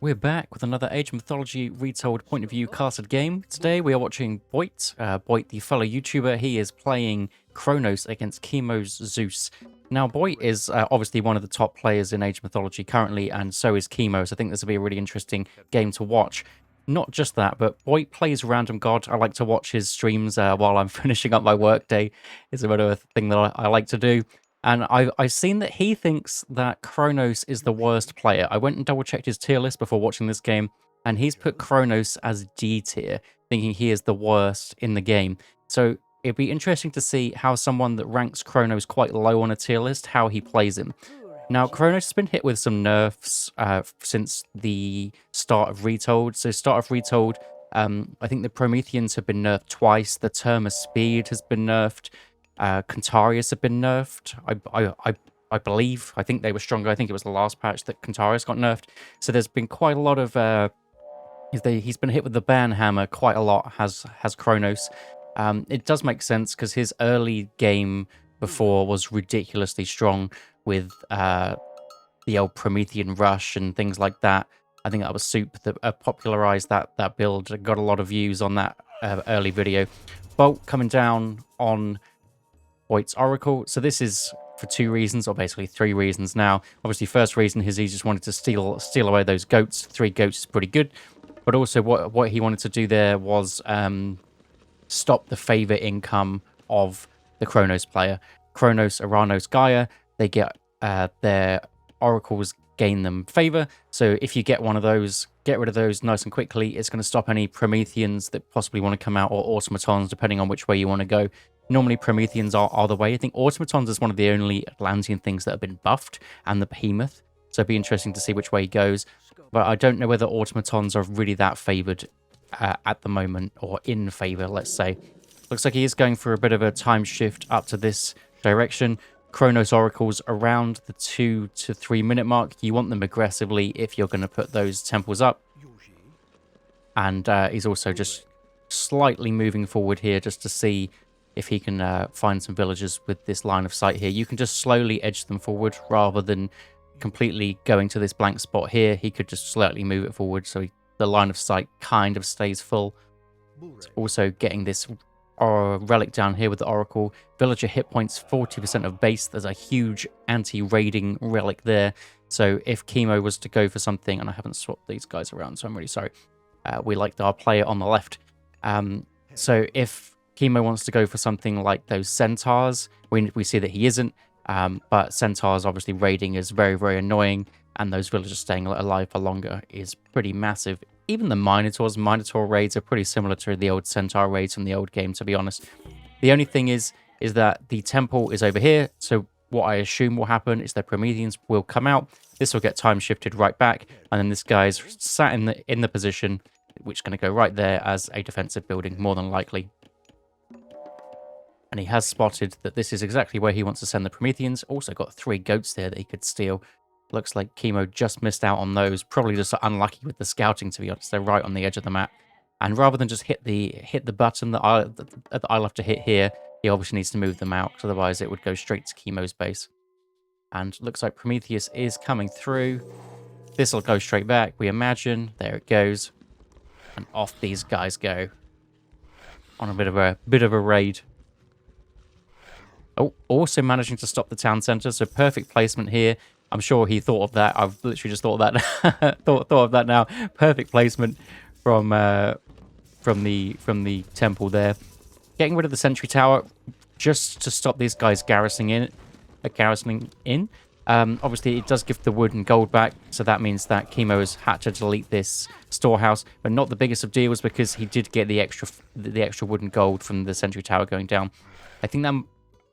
We're back with another Age of Mythology Retold point of view casted game. Today we are watching Boit. Boit, the fellow YouTuber, he is playing Kronos against Chemo's Zeus. Now, Boit is obviously one of the top players in Age of Mythology currently, and so is Chemo, so I think this will be a really interesting game to watch. Not just that, but Boit plays Random God. I like to watch his streams while I'm finishing up my workday. It's a bit of a thing that I like to do. And I've seen that he thinks that Kronos is the worst player. I went and double-checked his tier list before watching this game, and he's put Kronos as D tier, thinking he is the worst in the game. So it'd be interesting to see how someone that ranks Kronos quite low on a tier list, how he plays him. Now, Kronos has been hit with some nerfs since the start of Retold. So start of Retold, I think the Prometheans have been nerfed twice. The Terma Speed has been nerfed. Cantarius have been nerfed. I believe. I think they were stronger. I think it was the last patch that Cantarius got nerfed. So there's been quite a lot of... he's been hit with the ban hammer quite a lot, has Kronos. It does make sense because his early game before was ridiculously strong with the old Promethean Rush and things like that. I think that was Soup that popularized that build. It got a lot of views on that early video. Bolt coming down on Boit's Oracle. So this is for two reasons, or basically three reasons now. Obviously, first reason is he just wanted to steal away those goats. 3 goats is pretty good. But also what he wanted to do there was stop the favor income of the Kronos player. Kronos, Aranos, Gaia, they get their oracles gain them favor. So if you get one of those, get rid of those nice and quickly. It's going to stop any Prometheans that possibly want to come out, or automatons, depending on which way you want to go. Normally, Prometheans are the way. I think automatons is one of the only Atlantean things that have been buffed, and the behemoth. So it'd be interesting to see which way he goes. But I don't know whether automatons are really that favored at the moment, or in favor, let's say. Looks like he is going for a bit of a time shift up to this direction. Kronos oracles around the 2 to 3 minute mark. You want them aggressively if you're going to put those temples up. And he's also just slightly moving forward here just to see if he can find some villagers with this line of sight here. You can just slowly edge them forward rather than completely going to this blank spot here. He could just slightly move it forward so the line of sight kind of stays full. It's also getting this relic down here with the Oracle. Villager hit points 40% of base. There's a huge anti-raiding relic there. So if Chemo was to go for something, and I haven't swapped these guys around, so I'm really sorry. We liked our player on the left. So if Chemo wants to go for something like those centaurs, we see that he isn't. But centaurs, obviously, raiding is very, very annoying. And those villagers staying alive for longer is pretty massive. Even the Minotaur raids are pretty similar to the old Centaur raids from the old game, to be honest. The only thing is that the temple is over here, so what I assume will happen is that Prometheans will come out, this will get time shifted right back, and then this guy's sat in the position, which is going to go right there as a defensive building, more than likely. And he has spotted that this is exactly where he wants to send the Prometheans. Also got 3 goats there that he could steal. Looks like Chemo just missed out on those. Probably just unlucky with the scouting, to be honest. They're right on the edge of the map. And rather than just hit the button that I'll have to hit here, he obviously needs to move them out, because otherwise it would go straight to Chemo's base. And looks like Prometheus is coming through. This will go straight back, we imagine. There it goes. And off these guys go. On a bit of a raid. Oh, also managing to stop the town center, so perfect placement here. I'm sure he thought of that. I've literally just thought of that. thought of that now. Perfect placement from the temple there. Getting rid of the sentry tower just to stop these guys garrisoning in. Obviously, it does give the wood and gold back, so that means that Chemo has had to delete this storehouse, but not the biggest of deals because he did get the extra wood and gold from the sentry tower going down. I think that.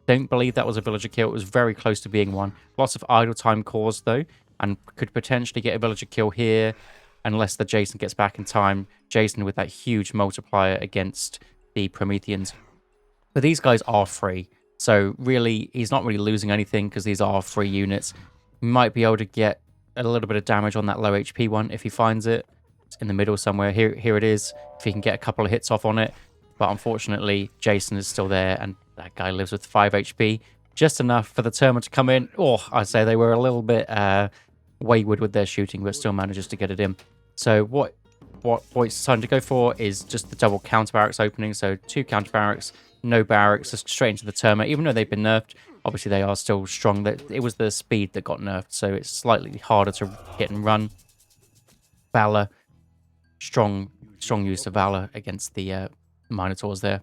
Don't believe that was a villager kill. It was very close to being one. Lots of idle time caused, though, and could potentially get a villager kill here, unless the Jason gets back in time. Jason with that huge multiplier against the Prometheans. But these guys are free, so really, he's not really losing anything because these are free units. He might be able to get a little bit of damage on that low HP one if he finds it. It's in the middle somewhere. Here it is. If he can get a couple of hits off on it. But unfortunately, Jason is still there, and that guy lives with 5 HP. Just enough for the Terma to come in. Oh, I'd say they were a little bit wayward with their shooting, but still manages to get it in. So what Voigt's decided to go for is just the double counter barracks opening. So 2 counter barracks, no barracks, just straight into the Terma. Even though they've been nerfed, obviously they are still strong. It was the speed that got nerfed, so it's slightly harder to hit and run. Valor, strong use of Valor against the Minotaurs there.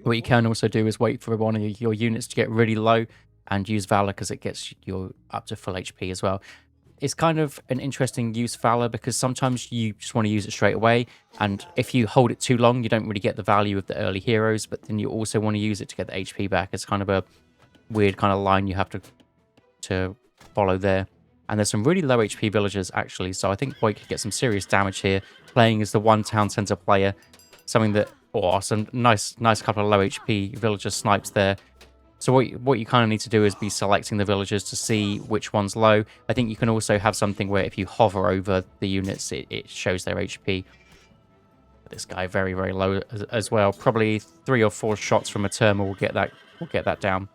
What you can also do is wait for one of your units to get really low and use Valor because it gets you up to full HP as well. It's kind of an interesting use of Valor because sometimes you just want to use it straight away, and if you hold it too long, you don't really get the value of the early heroes, but then you also want to use it to get the HP back. It's kind of a weird kind of line you have to follow there. And there's some really low HP villagers, actually, so I think Voigt could get some serious damage here, playing as the one town center player, something that... Oh, some nice couple of low HP villager snipes there. So what you kind of need to do is be selecting the villagers to see which one's low. I think you can also have something where if you hover over the units, it shows their HP. This guy very, very low as well. Probably 3 or 4 shots from a Terma will get that down.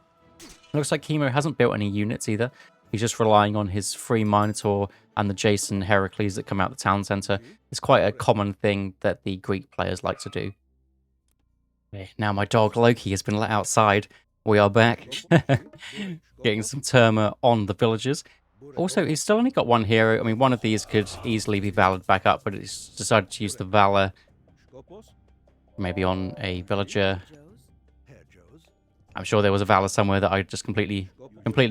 Looks like Chemo hasn't built any units either. He's just relying on his free Minotaur and the Jason Heracles that come out the town center. It's quite a common thing that the Greek players like to do. Now my dog Loki has been let outside. We are back. Getting some Terma on the villagers. Also, he's still only got 1 hero. I mean, one of these could easily be Valored back up, but he's decided to use the Valor maybe on a villager. I'm sure there was a Valor somewhere that I just completely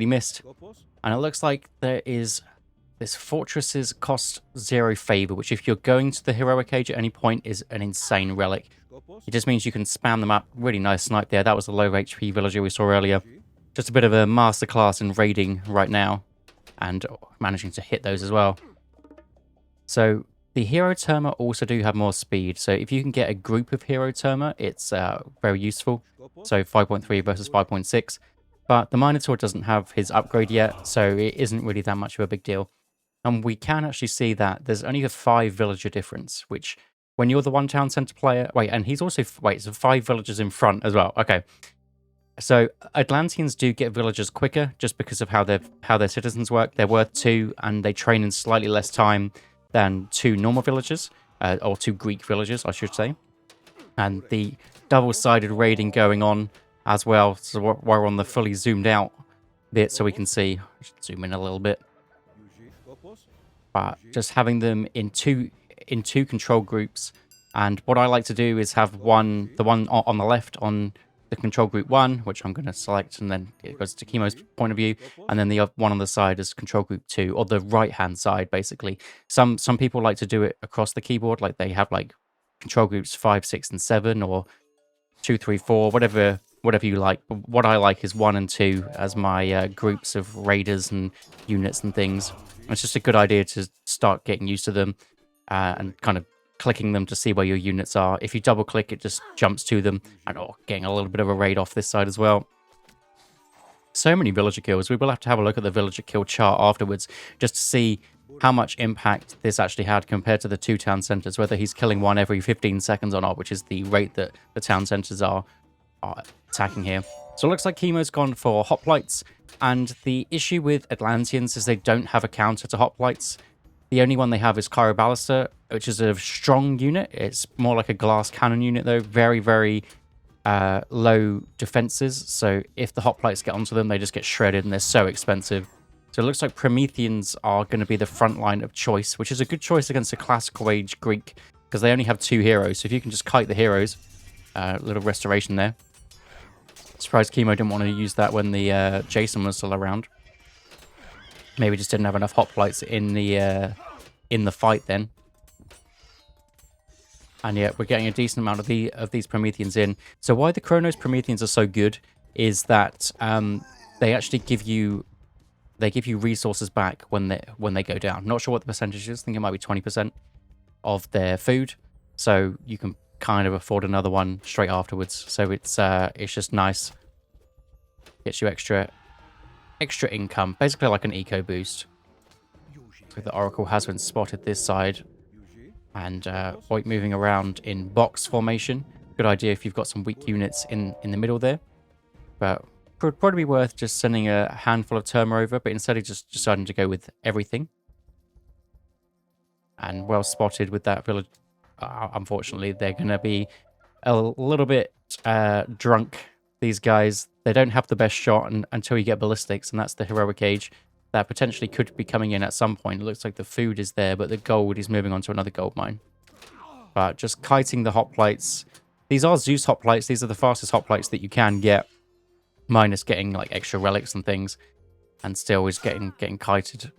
missed. And it looks like there is this fortresses cost 0 favor, which if you're going to the heroic age at any point is an insane relic. It just means you can spam them up. Really nice snipe there. That was the low HP villager we saw earlier. Just a bit of a masterclass in raiding right now. And managing to hit those as well. So the hero Terma also do have more speed. So if you can get a group of hero Terma, it's very useful. So 5.3 versus 5.6. But the Minotaur doesn't have his upgrade yet, so it isn't really that much of a big deal. And we can actually see that there's only a 5 villager difference, which when you're the one town center player... Wait, and he's also... Wait, so 5 villagers in front as well. Okay. So Atlanteans do get villagers quicker just because of how their citizens work. They're worth 2, and they train in slightly less time than 2 normal villagers, or 2 Greek villagers, I should say. And the double-sided raiding going on as well. So we're on the fully zoomed out bit so we can see. I should zoom in a little bit. But just having them in two control groups, and what I like to do is have the one on the left on the control group 1, which I'm going to select, and then it goes to Chemo's point of view, and then the one on the side is control group 2, or the right hand side basically. Some people like to do it across the keyboard, like they have like control groups 5, 6, and 7, or 2, 3, 4, whatever you like. But what I like is 1 and 2 as my groups of raiders and units and things. It's just a good idea to start getting used to them and kind of clicking them to see where your units are. If you double click, it just jumps to them, and getting a little bit of a raid off this side as well. So many villager kills. We will have to have a look at the villager kill chart afterwards just to see how much impact this actually had compared to the 2 town centers, whether he's killing 1 every 15 seconds or not, which is the rate that the town centers are attacking here. So it looks like Chemo's gone for hoplites, and the issue with Atlanteans is they don't have a counter to hoplites. The only one they have is Cairo Ballista, which is a strong unit. It's more like a glass cannon unit though, very, very low defenses. So if the hoplites get onto them, they just get shredded, and they're so expensive. So it looks like Prometheans are going to be the front line of choice, which is a good choice against a classical age Greek, because they only have 2 heroes. So if you can just kite the heroes, little restoration there. Surprised Chemo didn't want to use that when the Jason was still around. Maybe just didn't have enough hoplites in the fight then. And yeah, we're getting a decent amount of these Prometheans in. So why the Kronos Prometheans are so good is that they actually give you resources back when they go down. Not sure what the percentage is. I think it might be 20% of their food. So you can kind of afford another one straight afterwards. So it's just nice. Gets you extra income, basically like an eco boost. So the Oracle has been spotted this side, and Voigt moving around in box formation. Good idea if you've got some weak units in the middle there, but would probably be worth just sending a handful of Terma over, but instead of just deciding to go with everything. and well spotted with that village. Unfortunately, they're going to be a little bit drunk, these guys. They don't have the best shot until you get ballistics, and that's the heroic age that potentially could be coming in at some point. It looks like the food is there, but the gold is moving on to another gold mine. But just kiting the hoplites. These are Zeus hoplites. These are the fastest hoplites that you can get, minus getting like extra relics and things, and still is getting kited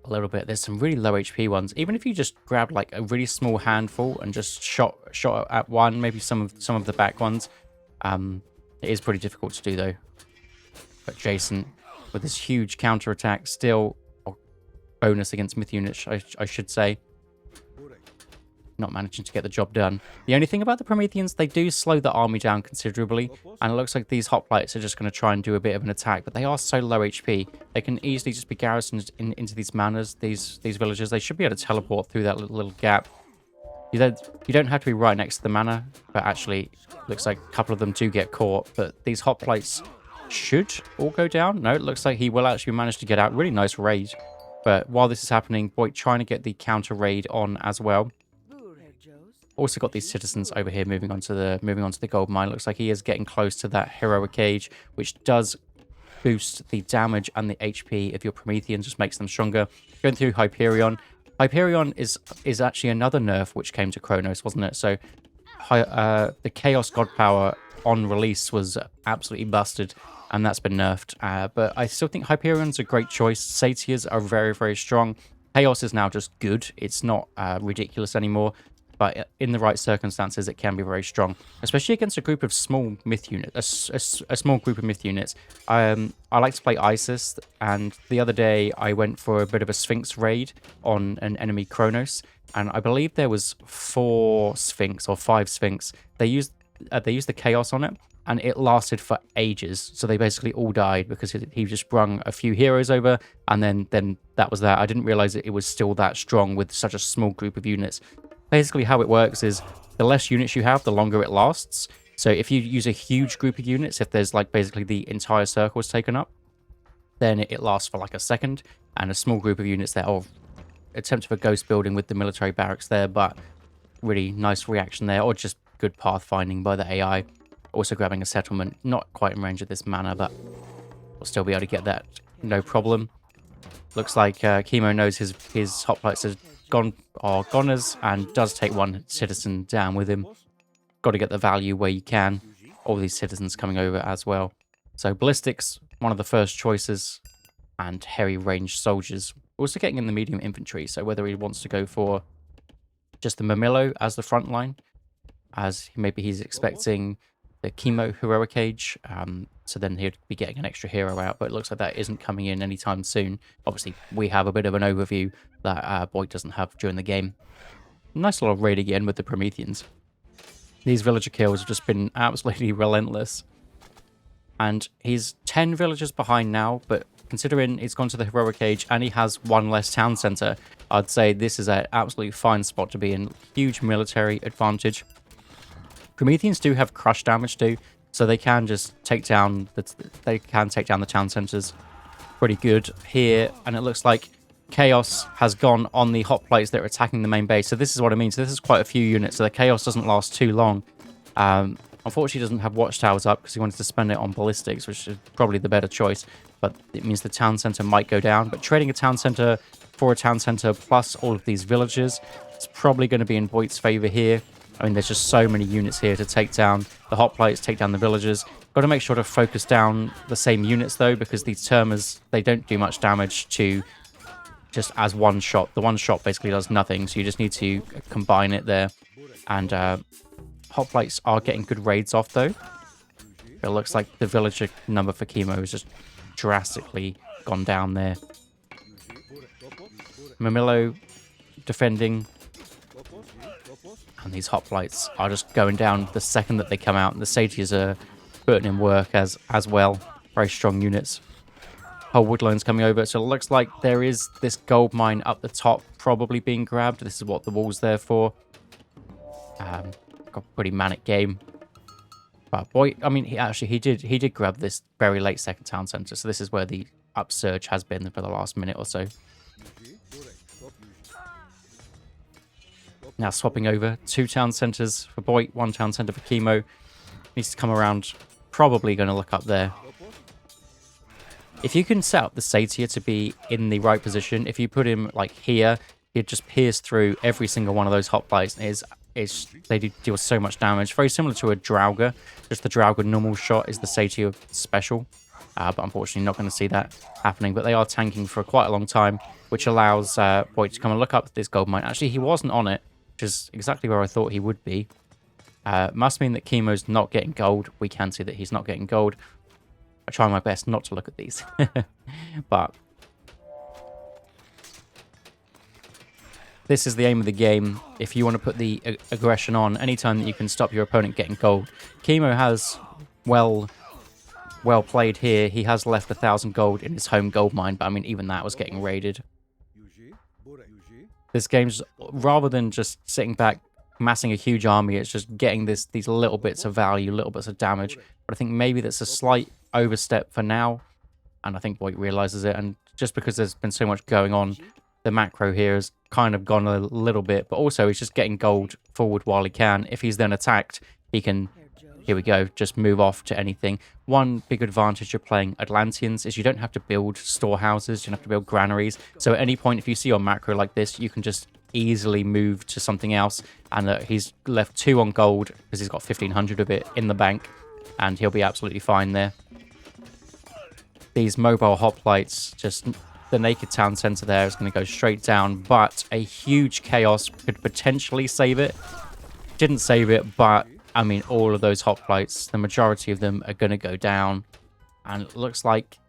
a little bit. There's some really low HP ones. Even if you just grabbed like a really small handful and just shot at one, maybe some of the back ones, it is pretty difficult to do though. But Jason, with his huge counter attack, still bonus against myth units, I should say, not managing to get the job done. The only thing about the Prometheans, they do slow the army down considerably, and it looks like these hoplites are just going to try and do a bit of an attack, but they are so low HP. They can easily just be garrisoned into these manors, these villages. They should be able to teleport through that little gap. You don't have to be right next to the manor, but actually, looks like a couple of them do get caught, but these hoplites should all go down. No, it looks like he will actually manage to get out. Really nice raid. But while this is happening, Boyd trying to get the counter raid on as well. Also got these citizens over here moving on to the gold mine. Looks like he is getting close to that heroic age, which does boost the damage and the HP of your Prometheans, just makes them stronger. Going through Hyperion. Hyperion is actually another nerf which came to Kronos, wasn't it? So the Chaos God Power on release was absolutely busted, and that's been nerfed. But I still think Hyperion's a great choice. Satyrs are very, very strong. Chaos is now just good. It's not ridiculous anymore. But in the right circumstances, it can be very strong, especially against a group of small myth units. A small group of myth units. I like to play Isis, and the other day I went for a bit of a Sphinx raid on an enemy Kronos, and I believe there was 4 Sphinx or 5 Sphinx. They used the Chaos on it, and it lasted for ages. So they basically all died because he just brung a few heroes over, and then that was that. I didn't realize it was still that strong with such a small group of units. Basically, how it works is the less units you have, the longer it lasts. So if you use a huge group of units, if there's like basically the entire circle is taken up, then it lasts for like a second. And a small group of units there, or attempt of a ghost building with the military barracks there, but really nice reaction there, or just good pathfinding by the AI. Also grabbing a settlement, not quite in range of this mana, but we'll still be able to get that no problem. Looks like Chemo knows his hoplites are goners, and does take one citizen down with him. Got to get the value where you can. All these citizens coming over as well. So ballistics, one of the first choices, and heavy ranged soldiers. Also getting in the medium infantry, so whether he wants to go for just the Mamillo as the front line, as maybe he's expecting the Chemo heroic age, so then he'd be getting an extra hero out, but it looks like that isn't coming in anytime soon. Obviously, we have a bit of an overview that Boyd doesn't have during the game. Nice little raid again with the Prometheans. These villager kills have just been absolutely relentless. And he's 10 villagers behind now, but considering he's gone to the heroic age and he has one less town center, I'd say this is an absolutely fine spot to be in. Huge military advantage. Prometheans do have crush damage too, so they can just take down the town centers pretty good here. And it looks like Chaos has gone on the hoplites that are attacking the main base. So this is what I mean. So this is quite a few units, so the Chaos doesn't last too long. Unfortunately, he doesn't have watchtowers up because he wanted to spend it on ballistics, which is probably the better choice. But it means the town center might go down. But trading a town center for a town center plus all of these villages, it's probably going to be in Boyd's favor here. I mean, there's just so many units here to take down the hoplites, take down the villagers. Got to make sure to focus down the same units, though, because these termers, they don't do much damage to just as one shot. The one shot basically does nothing, so you just need to combine it there. And hoplites are getting good raids off, though. It looks like the villager number for Chemo has just drastically gone down there. Mamillo defending. And these hoplites are just going down the second that they come out. And the satyrs are putting in work as well. Very strong units. Whole woodline's coming over. So it looks like there is this gold mine up the top probably being grabbed. This is what the wall's there for. Got a pretty manic game. But boy, I mean, he did grab this very late second town center. So this is where the upsurge has been for the last minute or so. Now swapping over, 2 town centers for Boit, 1 town center for Chemo. Needs to come around, probably going to look up there. If you can set up the Satyr to be in the right position, if you put him like here, he'd just pierce through every single one of those hoplites. They deal so much damage. Very similar to a Draugr. Just the Draugr normal shot is the Satyr special. But unfortunately not going to see that happening. But they are tanking for quite a long time, which allows Boit to come and look up this gold mine. Actually, he wasn't on it, which is exactly where I thought he would be. Must mean that Chemo's not getting gold. We can see that he's not getting gold. I try my best not to look at these. But this is the aim of the game. If you want to put the aggression on, anytime that you can stop your opponent getting gold. Chemo has, well played here. He has left 1,000 gold in his home gold mine, but I mean, even that was getting raided. This game's, rather than just sitting back, massing a huge army, it's just getting these little bits of value, little bits of damage. But I think maybe that's a slight overstep for now, and I think Boit realizes it. And just because there's been so much going on, the macro here has kind of gone a little bit, but also he's just getting gold forward while he can. If he's then attacked, he can, here we go, just move off to anything. One big advantage of playing Atlanteans is you don't have to build storehouses, you don't have to build granaries. So at any point, if you see your macro like this, you can just easily move to something else. And he's left 2 on gold because he's got 1,500 of it in the bank, and he'll be absolutely fine there. These mobile hoplites, just the naked town center there is going to go straight down, but a huge chaos could potentially save it. Didn't save it, but I mean, all of those hoplites, the majority of them are going to go down. And it looks like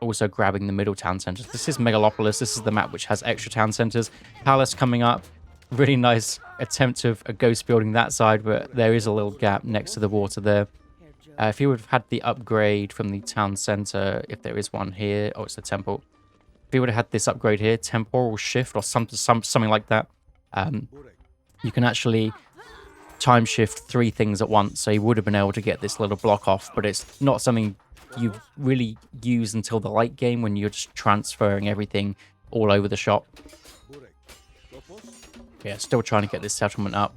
also grabbing the middle town centers. This is Megalopolis. This is the map which has extra town centers. Palace coming up. Really nice attempt of a ghost building that side, but there is a little gap next to the water there. If you would have had the upgrade from the town center, if there is one here, oh, it's the temple. If you would have had this upgrade here, temporal shift or something like that, you can actually time shift 3 things at once. So you would have been able to get this little block off, but it's not something you really use until the late game when you're just transferring everything all over the shop. Yeah, still trying to get this settlement up.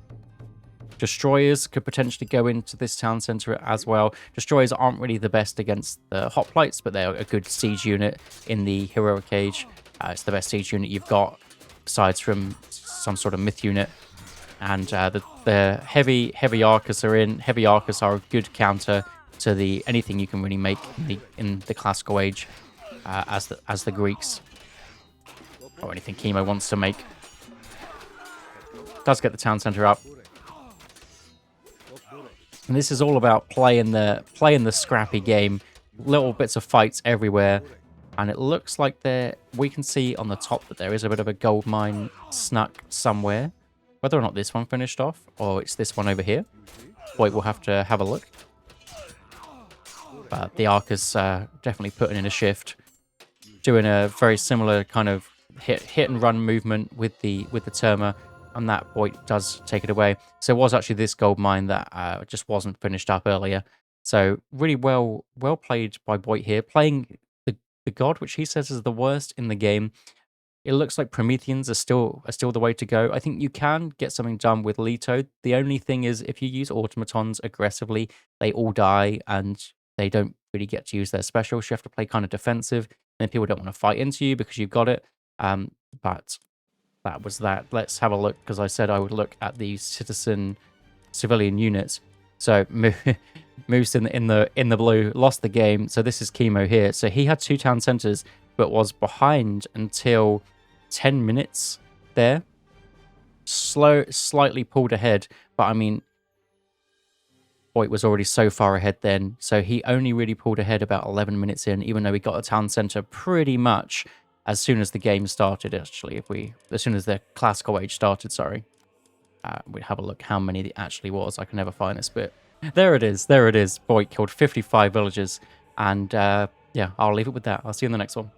Destroyers could potentially go into this town center as well. Destroyers aren't really the best against the hoplites, but they're a good siege unit in the heroic age. It's the best siege unit you've got, aside from some sort of myth unit. And the heavy arcus are in. Heavy arcus are a good counter to the anything you can really make in the classical age, as the Greeks, or anything Chemo wants to make. Does get the town center up. And this is all about playing the scrappy game, little bits of fights everywhere, and it looks like we can see on the top that there is a bit of a gold mine snuck somewhere. Whether or not this one finished off, or it's this one over here, Boit will have to have a look. But the Arcus definitely putting in a shift, doing a very similar kind of hit and run movement with the Terma. And that Boit does take it away. So it was actually this gold mine that just wasn't finished up earlier. So really well played by Boit here, playing the god, which he says is the worst in the game. It looks like Prometheans are still the way to go. I think you can get something done with Retold. The only thing is, if you use automatons aggressively, they all die and they don't really get to use their specials. You have to play kind of defensive, and then people don't want to fight into you because you've got it. But that was that. Let's have a look, because I said I would look at the civilian units. So Moose in the blue lost the game. So this is Chemo here. So he had 2 town centers, but was behind until 10 minutes there. Slightly pulled ahead, but I mean, Boit was already so far ahead then. So he only really pulled ahead about 11 minutes in, even though he got a town center pretty much as soon as the game started, actually. As soon as the classical age started, sorry. We'd have a look how many it actually was. I can never find this bit. There it is. Boit killed 55 villagers. And yeah, I'll leave it with that. I'll see you in the next one.